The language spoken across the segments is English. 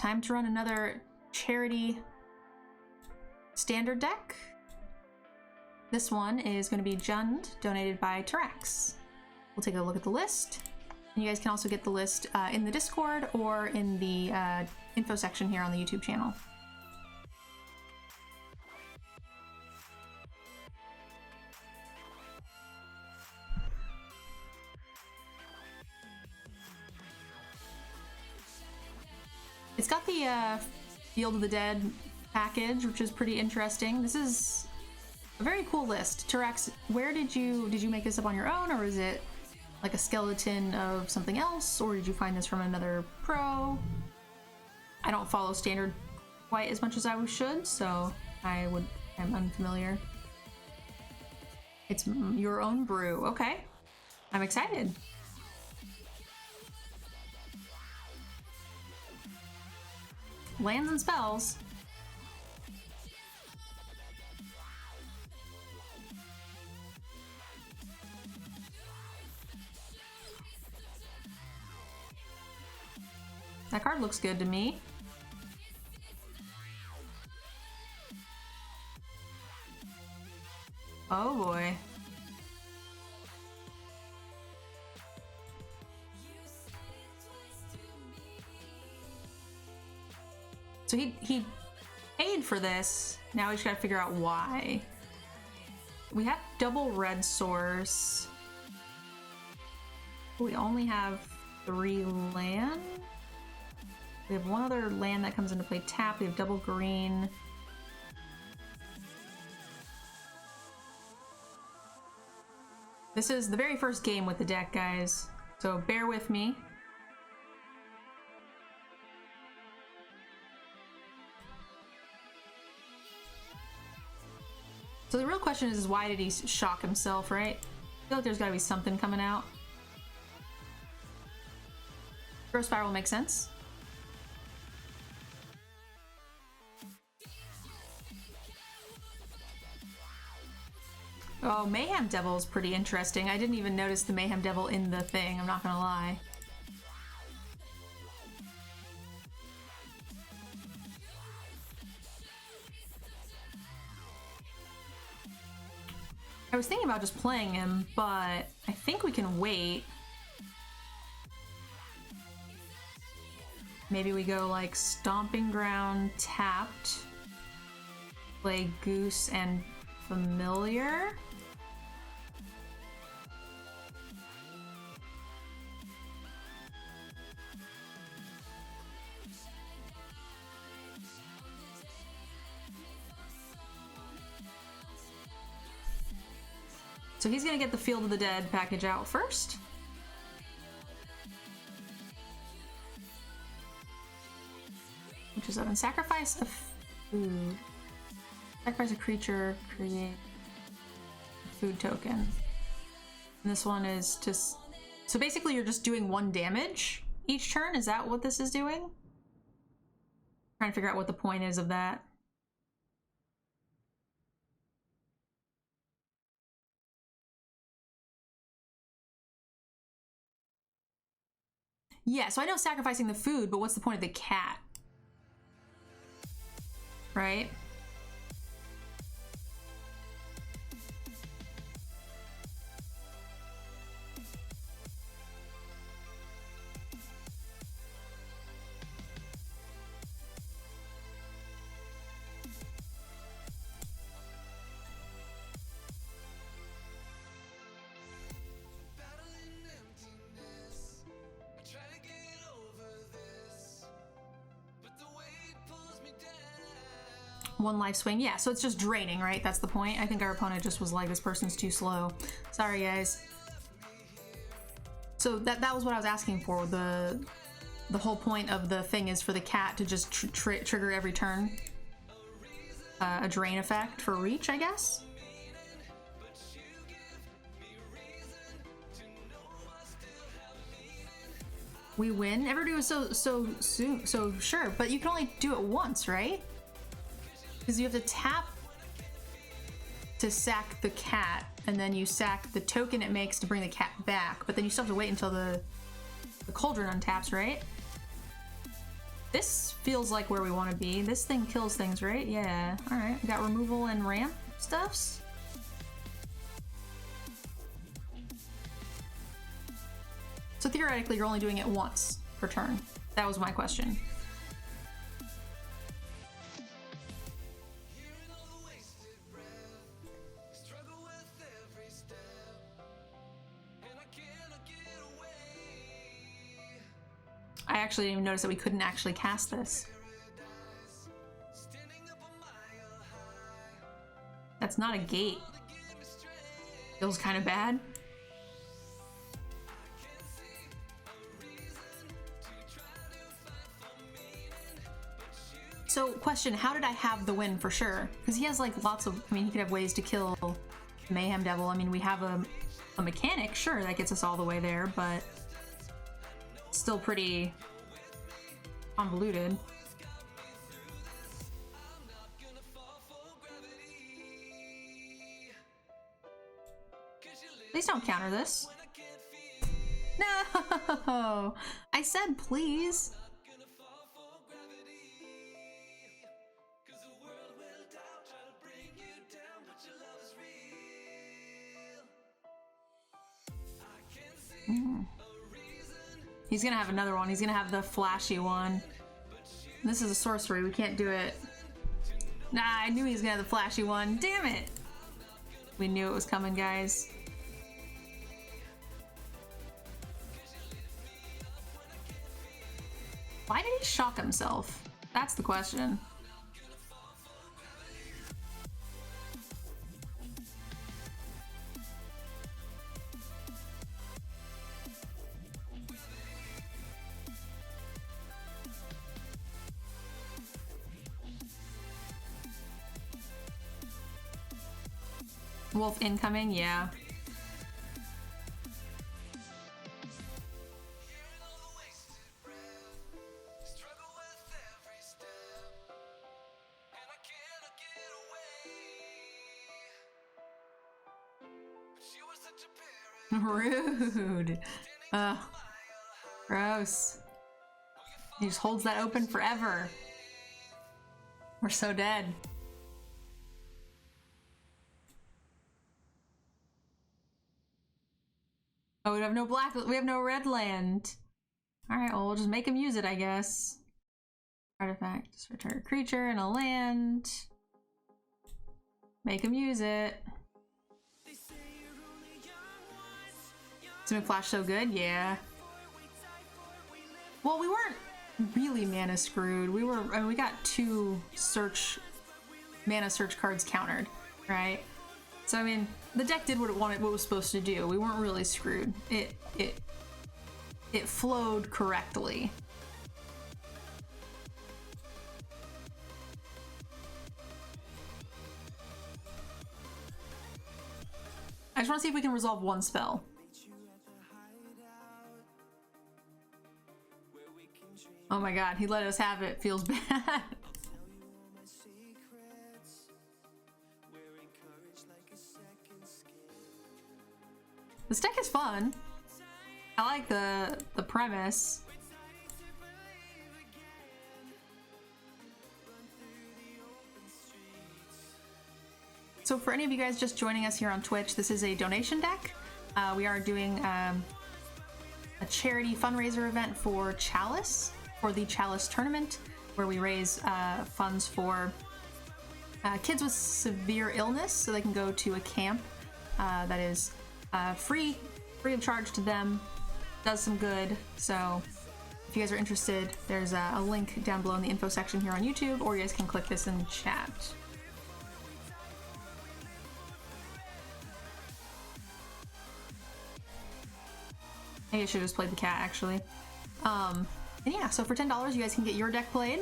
time to run another charity standard deck. This one is going to be Jund, donated by Tarax. We'll take a look at the list. And you guys can also get the list in the Discord or in the info section here on the YouTube channel. It's got the Field of the Dead package, which is pretty interesting. This is a very cool list. Tarax, where did you make this up on your own, or is it like a skeleton of something else, or did you find this from another pro? I don't follow Standard quite as much as I should, so I'm unfamiliar. It's your own brew. Okay, I'm excited. Lands and spells. That card looks good to me. Oh boy. So he paid for this. Now we just gotta figure out why. We have double red source. We only have 3 land. We have 1 other land that comes into play tap. We have double green. This is the very first game with the deck, guys, so bear with me. So the real question is why did he shock himself, right? I feel like there's gotta be something coming out. Growth Spiral makes sense. Oh, Mayhem Devil is pretty interesting. I didn't even notice the Mayhem Devil in the thing, I'm not gonna lie. I was thinking about just playing him, but I think we can wait. Maybe we go like Stomping Ground tapped, play Goose and Familiar. So he's gonna get the Field of the Dead package out first. Which is open. Sacrifice a food. Sacrifice a creature, create a food token. And this one is just... So basically you're just doing 1 damage each turn? Is that what this is doing? Trying to figure out what the point is of that. Yeah, so I know sacrificing the food, but what's the point of the cat? Right? One life swing, yeah, so it's just draining, right? That's the point. I think our opponent just was like, this person's too slow. Sorry, guys. So that was what I was asking for. The whole point of the thing is for the cat to just trigger every turn. A drain effect for reach, I guess? We win? Everybody was so sure, but you can only do it once, right? Because you have to tap to sack the cat, and then you sack the token it makes to bring the cat back, but then you still have to wait until the cauldron untaps, right? This feels like where we want to be. This thing kills things, right? Yeah. Alright, we got removal and ramp stuffs. So theoretically, you're only doing it once per turn. That was my question. I actually didn't even notice that we couldn't actually cast this. That's not a gate. Feels kind of bad. So, question, how did I have the win for sure? Because he has like lots of, I mean, he could have ways to kill Mayhem Devil. I mean, we have a mechanic, sure, that gets us all the way there, but still pretty convoluted. Please don't counter this. No! I said please. He's gonna have another one. He's gonna have the flashy one. This is a sorcery. We can't do it. Nah, I knew he was gonna have the flashy one. Damn it! We knew it was coming, guys. Why did he shock himself? That's the question. Wolf incoming, yeah. Rude. Ugh. Gross. He just holds that open forever. We're so dead. Oh, we have no black, we have no red land. Alright, well, we'll just make him use it, I guess. Artifact, just return a creature and a land. Make him use it. Does flash so good? Yeah. Well, we weren't really mana screwed. We were, I mean, we got 2 mana search cards countered, right? So I mean, the deck did what it wanted, what it was supposed to do. We weren't really screwed. It flowed correctly. I just want to see if we can resolve one spell. Oh my god, he let us have it. Feels bad. This deck is fun. I like the premise. So for any of you guys just joining us here on Twitch, this is a donation deck. We are doing a charity fundraiser event for Chalice, for the Chalice tournament, where we raise funds for kids with severe illness so they can go to a camp that is free of charge to them, does some good. So if you guys are interested, there's a link down below in the info section here on YouTube, or you guys can click this in the chat. Maybe I should have just played the cat, actually. And yeah, so for $10 you guys can get your deck played.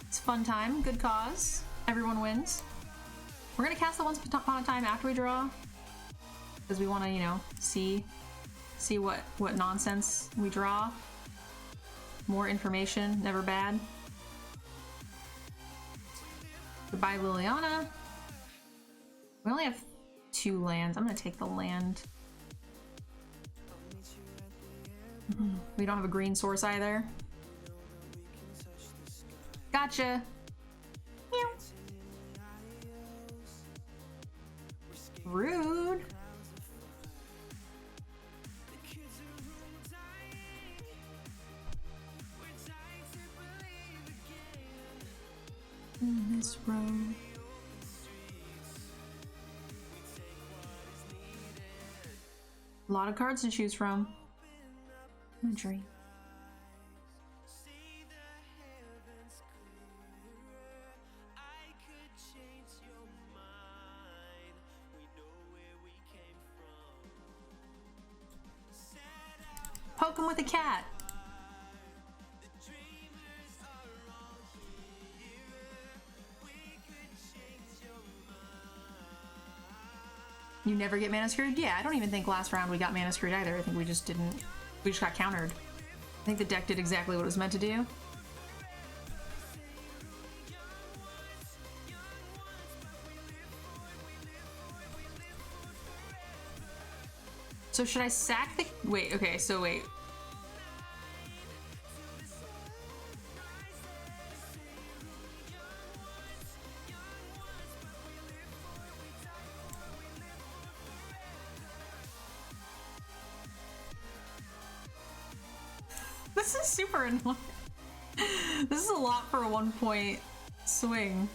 It's a fun time, good cause, everyone wins. We're gonna cast the Once Upon a Time after we draw, because we want to, you know, see what nonsense we draw. More information, never bad. Goodbye, Liliana. We only have 2 lands. I'm gonna take the land. We don't have a green source either. Gotcha. Meow. Rude. In this road. A lot of cards to choose from. Imagery. Poke him with a cat. You never get mana screwed? Yeah, I don't even think last round we got mana screwed either. I think we just didn't. We just got countered. I think the deck did exactly what it was meant to do. So should I sack the... Wait, okay, so wait. This is super annoying. This is a lot for a 1-point swing.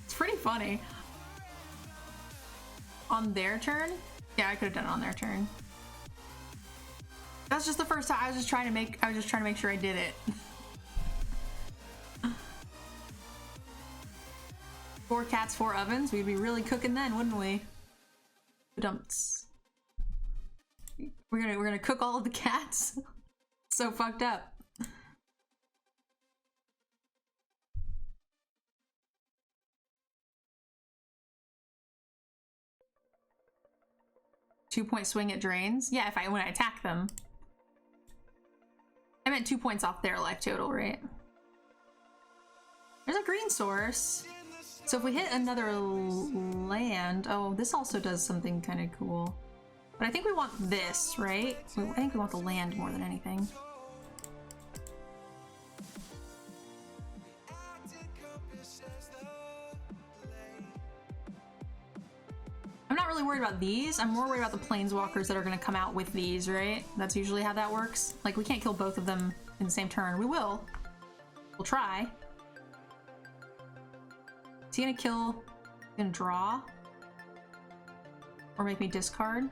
It's pretty funny. On their turn? Yeah, I could have done it on their turn. That's just the first time. I was just trying to make sure I did it. 4 cats, 4 ovens. We'd be really cooking then, wouldn't we? Dumps. We're gonna cook all of the cats. So fucked up. Two-point swing at drains? Yeah, when I attack them. I meant 2 points off their life total, right? There's a green source. So if we hit another land... Oh, this also does something kind of cool. But I think we want this, right? I think we want the land more than anything. I'm not really worried about these. I'm more worried about the planeswalkers that are going to come out with these, right? That's usually how that works. Like, we can't kill both of them in the same turn. We will. We'll try. Is he going to kill... Gonna draw? Or make me discard?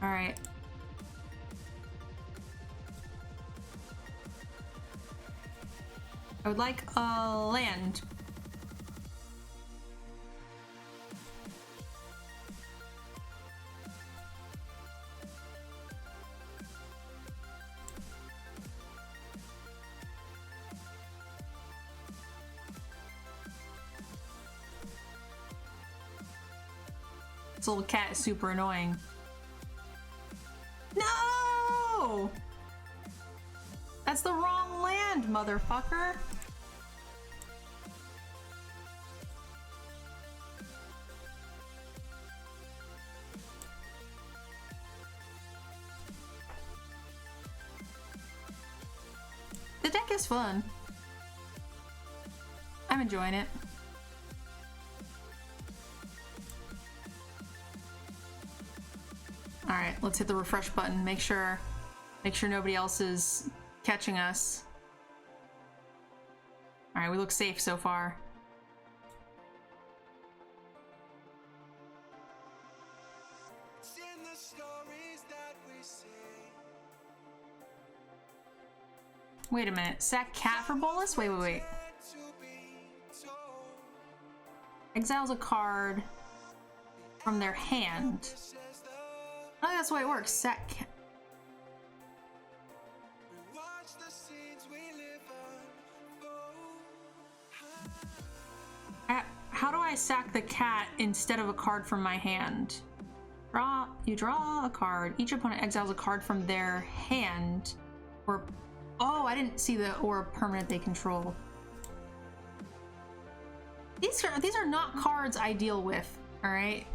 Alright. I would like a land. This little cat is super annoying. No! That's the wrong land, motherfucker. The deck is fun. I'm enjoying it. All right, let's hit the refresh button. Make sure nobody else is catching us. All right, we look safe so far. Wait a minute, sack cat for Bolus? Wait. Exiles a card from their hand. I think that's the way it works. Sack cat. How do I sack the cat instead of a card from my hand? You draw a card. Each opponent exiles a card from their hand. Or oh, I didn't see the or permanent they control. These are not cards I deal with. All right.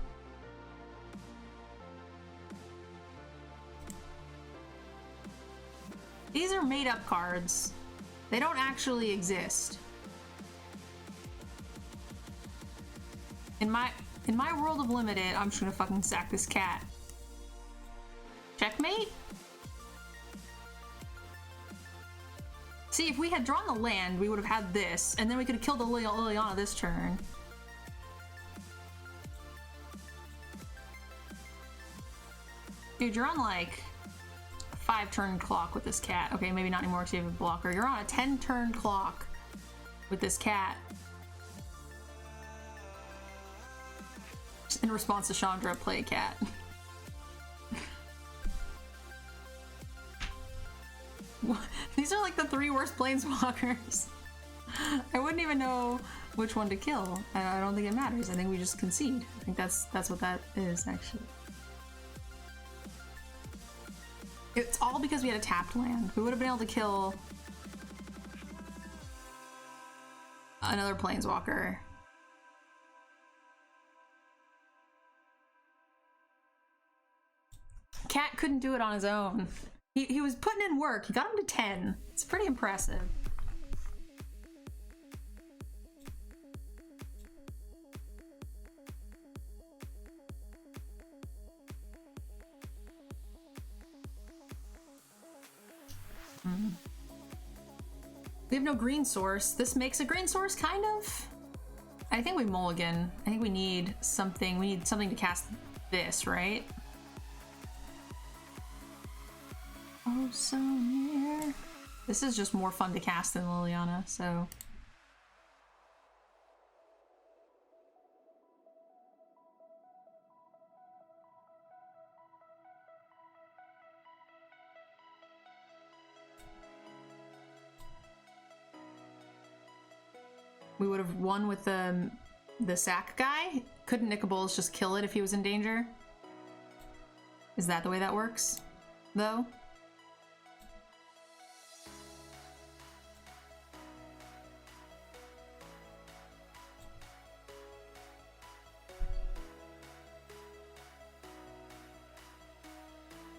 These are made up cards. They don't actually exist. In my world of limited, I'm just gonna fucking sack this cat. Checkmate? See, if we had drawn the land, we would have had this, and then we could have killed the Liliana this turn. Dude, you're on like a 5-turn clock with this cat. Okay, maybe not anymore because you have a blocker. You're on a 10-turn clock with this cat. In response to Chandra, play a cat. These are like the 3 worst planeswalkers. I wouldn't even know which one to kill. I don't think it matters. I think we just concede. I think that's what that is, actually. It's all because we had a tapped land. We would have been able to kill another planeswalker. Cat couldn't do it on his own. He was putting in work. He got him to 10. It's pretty impressive. We have no green source. This makes a green source, kind of. I think we mulligan. I think we need something. We need something to cast this, right? Oh, so near. This is just more fun to cast than Liliana, so. We would have won with the sack guy. Couldn't Nickables just kill it if he was in danger? Is that the way that works, though?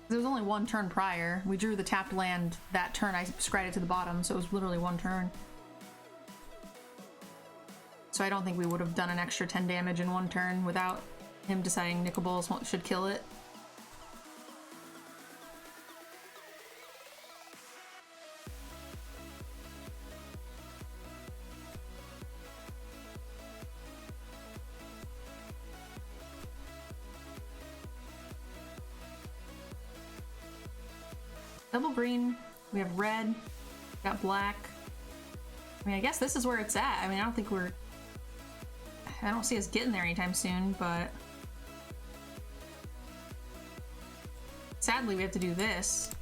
There was only 1 turn prior. We drew the tapped land that turn. I scryed it to the bottom, so it was literally 1 turn. So I don't think we would have done an extra 10 damage in 1 turn without him deciding Nickables should kill it. Double green, we have red, we got black. I mean, I guess this is where it's at. I mean, I don't see us getting there anytime soon, but sadly we have to do this.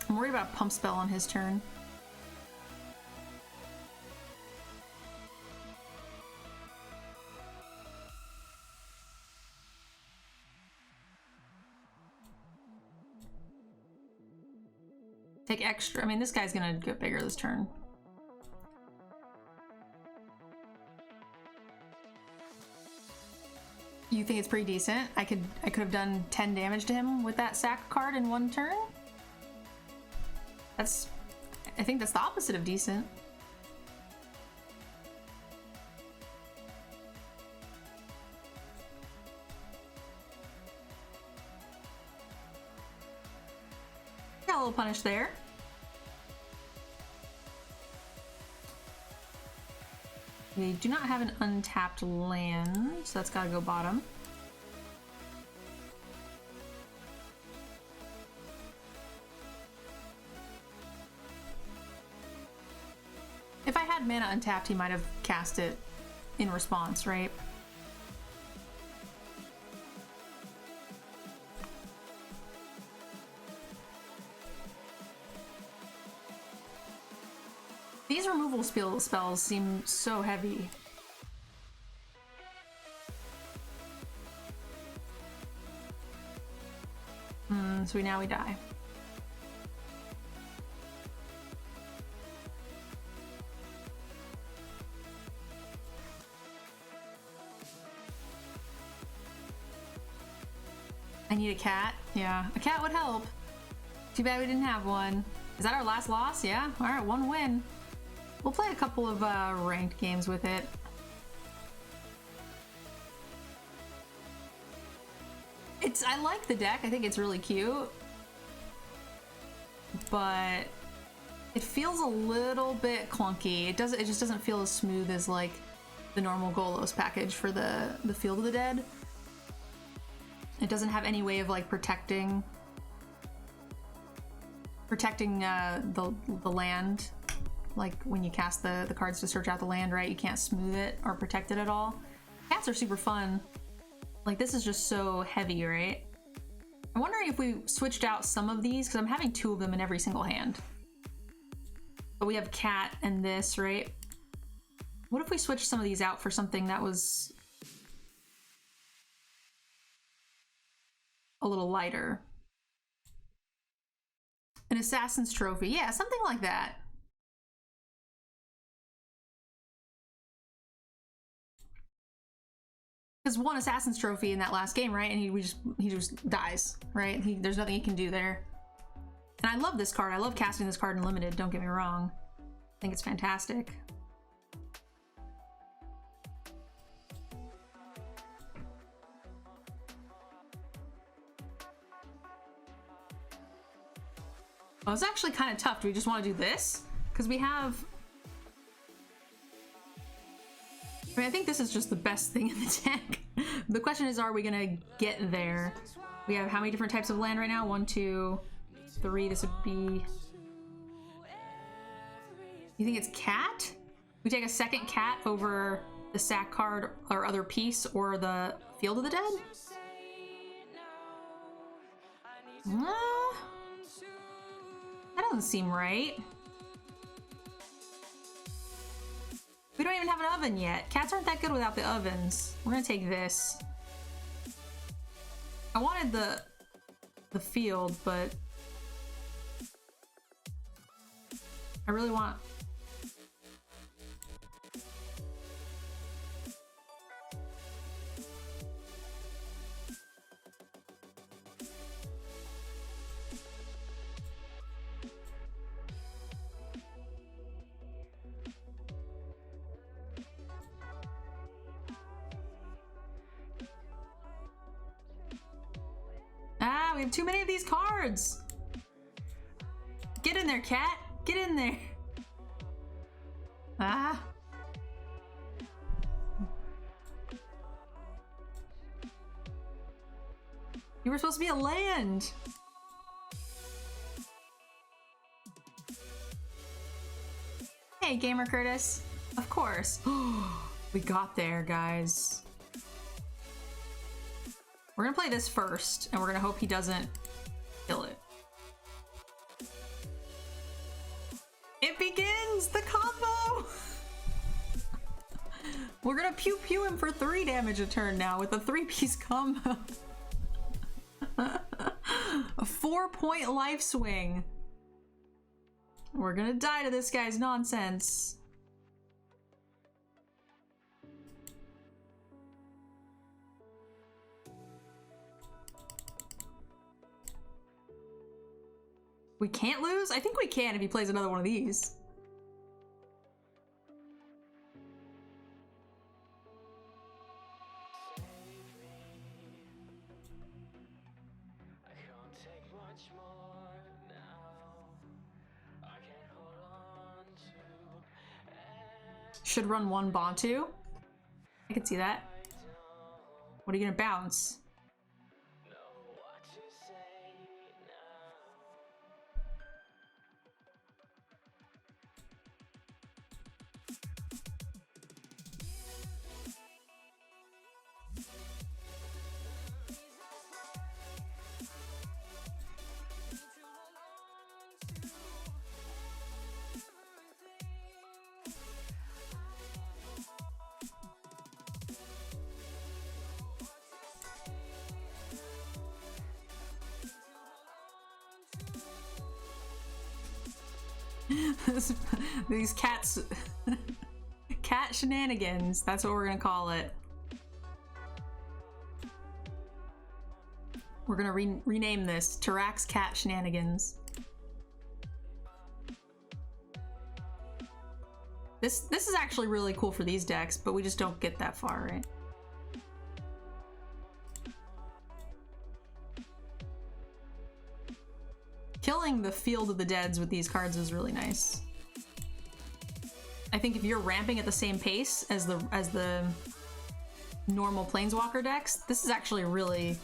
I'm worried about Pump Spell on his turn. Take extra. I mean, this guy's gonna get bigger this turn. You think it's pretty decent? I could have done 10 damage to him with that sack card in 1 turn? I think that's the opposite of decent. Got a little punish there. We do not have an untapped land, so that's gotta go bottom. If I had mana untapped, he might have cast it in response, right? These removal spells seem so heavy. So now we die. need a cat. Yeah, a cat would help. Too bad we didn't have one. Is that our last loss? Yeah. All right, 1 win. We'll play a couple of ranked games with it. I like the deck. I think it's really cute, but it feels a little bit clunky. It just doesn't feel as smooth as like the normal Golos package for the Field of the Dead. It doesn't have any way of like protecting the land. Like when you cast the cards to search out the land, right? You can't smooth it or protect it at all. Cats are super fun. Like this is just so heavy, right? I'm wondering if we switched out some of these, because I'm having 2 of them in every single hand. But we have cat and this, right? What if we switched some of these out for something that was a little lighter? An Assassin's Trophy. Yeah, something like that. Because 1 Assassin's Trophy in that last game, right? And he just dies, right? There's nothing he can do there. And I love this card. I love casting this card in Limited, don't get me wrong. I think it's fantastic. Well, it's actually kind of tough. Do we just want to do this? Because we have... I mean, I think this is just the best thing in the deck. The question is, are we gonna get there? We have how many different types of land right now? 1, 2, 3. This would be... You think it's cat? We take a second cat over the sack card or other piece or the Field of the Dead? That doesn't seem right. We don't even have an oven yet. Cats aren't that good without the ovens. We're gonna take this. I wanted the field, but I really want... We have too many of these cards. Get in there, cat. Get in there. Ah. You were supposed to be a land. Hey, Gamer Curtis. Of course. We got there, guys. We're gonna play this first, and we're gonna hope he doesn't kill it. It begins! The combo! We're gonna pew pew him for 3 damage a turn now with a 3-piece combo. A 4-point life swing. We're gonna die to this guy's nonsense. We can't lose? I think we can if he plays another one of these. Should run 1 Bantu. I could see that. What are you gonna bounce? These cats... Cat shenanigans, that's what we're gonna call it. We're gonna rename this Tyrax Cat Shenanigans. This is actually really cool for these decks, but we just don't get that far, right? Killing the Field of the Deads with these cards is really nice. I think if you're ramping at the same pace as the normal Planeswalker decks, this is actually really...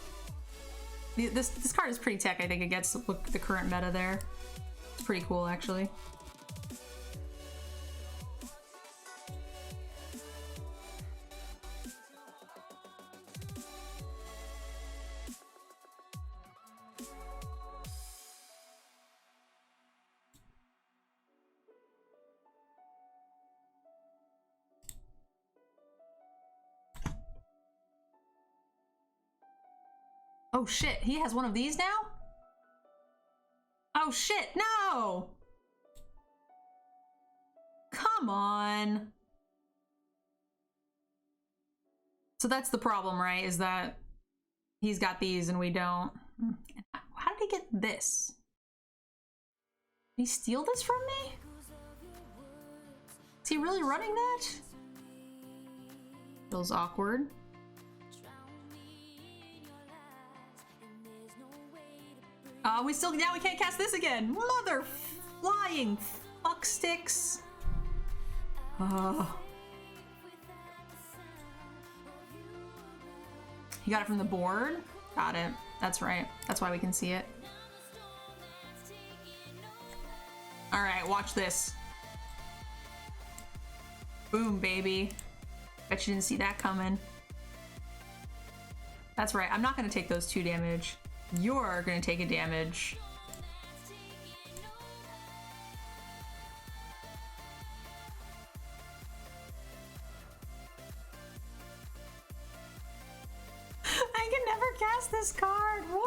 This card is pretty tech, I think, against the current meta there. It's pretty cool, actually. Oh shit, he has one of these now? Oh shit, no! Come on. So that's the problem, right? Is that he's got these and we don't. How did he get this? Did he steal this from me? Is he really running that? Feels awkward. Now we can't cast this again. Mother flying fuck sticks. He got it from the board? Got it. That's right. That's why we can see it. Alright, watch this. Boom, baby. Bet you didn't see that coming. That's right. I'm not going to take those 2 damage. You're gonna take a damage. I can never cast this card. Why?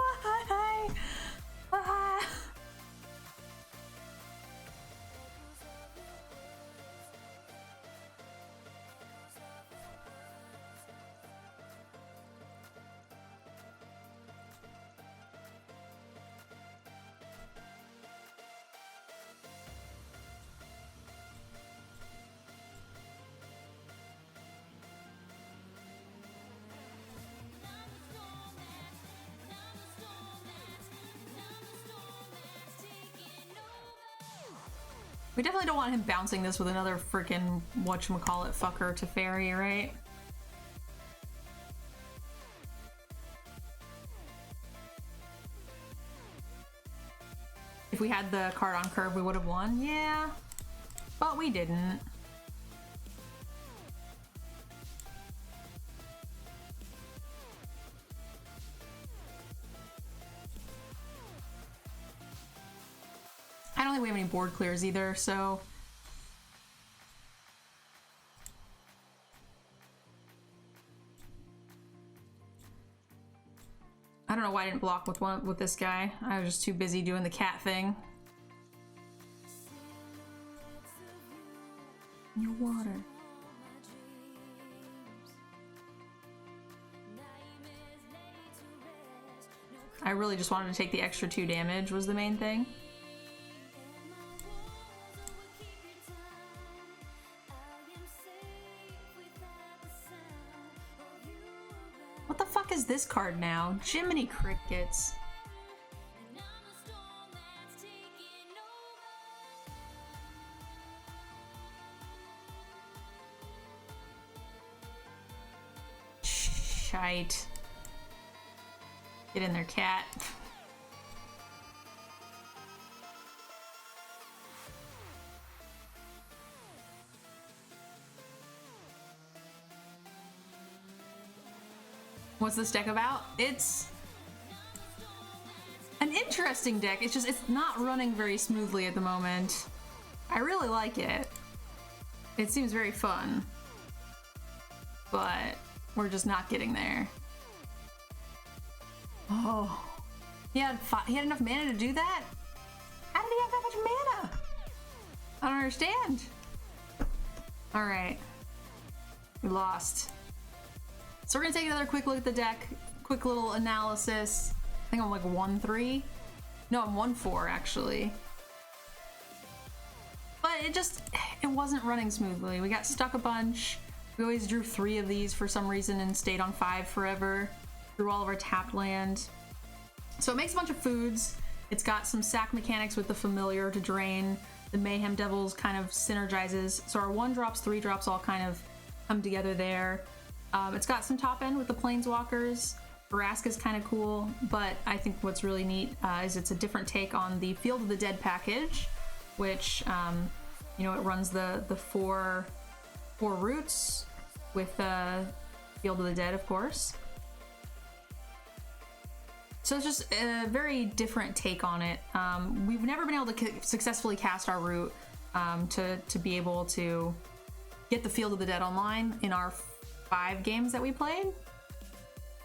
We definitely don't want him bouncing this with another freaking whatchamacallit fucker to Fairy, right? If we had the card on curve, we would have won. Yeah, but we didn't. I don't think we have any board clears either, so... I don't know why I didn't block with this guy. I was just too busy doing the cat thing. Your water. I really just wanted to take the extra 2 damage was the main thing. What the fuck is this card now? Jiminy Crickets. Shite. Get in there, cat. What's this deck about? It's an interesting deck. It's just, it's not running very smoothly at the moment. I really like it. It seems very fun. But we're just not getting there. Oh. He had enough mana to do that? How did he have that much mana? I don't understand. Alright. We lost. So we're gonna take another quick look at the deck, quick little analysis, think I'm like 1-3. No, I'm 1-4 actually. But it wasn't running smoothly. We got stuck a bunch. We always drew 3 of these for some reason and stayed on 5 forever. Drew all of our tapped land. So it makes a bunch of foods. It's got some sack mechanics with the familiar to drain. The Mayhem Devils kind of synergizes. So our 1-drops, 3-drops all kind of come together there. It's got some top end with the Planeswalkers. Vraska's kind of cool, but I think what's really neat is it's a different take on the Field of the Dead package, which, you know, it runs the 4 roots with Field of the Dead, of course. So it's just a very different take on it. We've never been able to successfully cast our root to be able to get the Field of the Dead online in our 5 games that we played.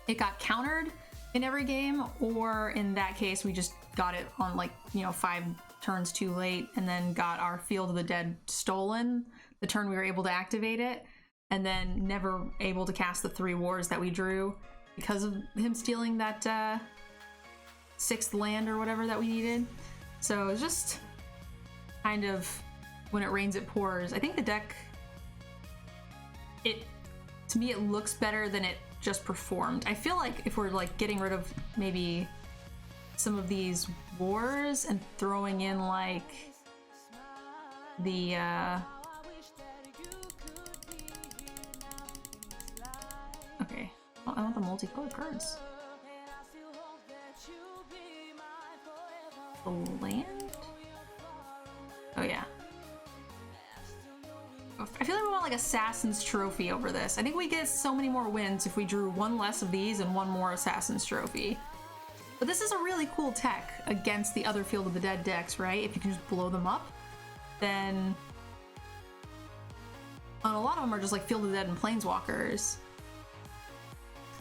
It got countered in every game, or in that case, we just got it on, like, you know, 5 turns too late and then got our Field of the Dead stolen the turn we were able to activate it, and then never able to cast the 3 wars that we drew because of him stealing that 6th land or whatever that we needed. So it's just kind of, when it rains it pours. I think the deck, to me, it looks better than it just performed. I feel like if we're like getting rid of maybe some of these wars and throwing in like the okay, well, I want the multicolored cards. The land? Oh yeah. I feel like we want like Assassin's Trophy over this. I think we get so many more wins if we drew 1 less of these and 1 more Assassin's Trophy. But this is a really cool tech against the other Field of the Dead decks, right? If you can just blow them up, then... And a lot of them are just like Field of the Dead and Planeswalkers.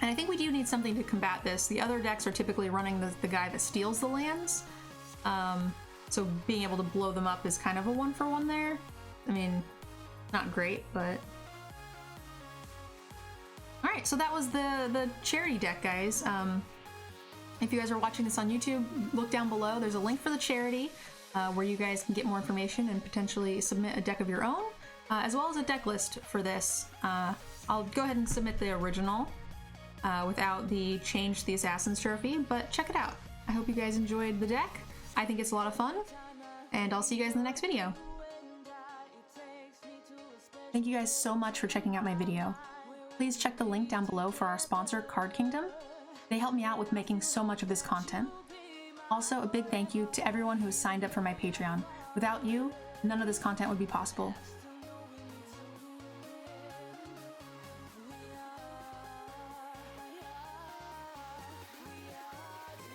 And I think we do need something to combat this. The other decks are typically running the guy that steals the lands. So being able to blow them up is kind of a 1-for-1 there. I mean... Not great, but... Alright, so that was the charity deck, guys. If you guys are watching this on YouTube, look down below. There's a link for the charity where you guys can get more information and potentially submit a deck of your own, as well as a deck list for this. I'll go ahead and submit the original without the change to the Assassin's Trophy, but check it out. I hope you guys enjoyed the deck. I think it's a lot of fun, and I'll see you guys in the next video. Thank you guys so much for checking out my video. Please check the link down below for our sponsor, Card Kingdom. They help me out with making so much of this content. Also, a big thank you to everyone who has signed up for my Patreon. Without you, none of this content would be possible.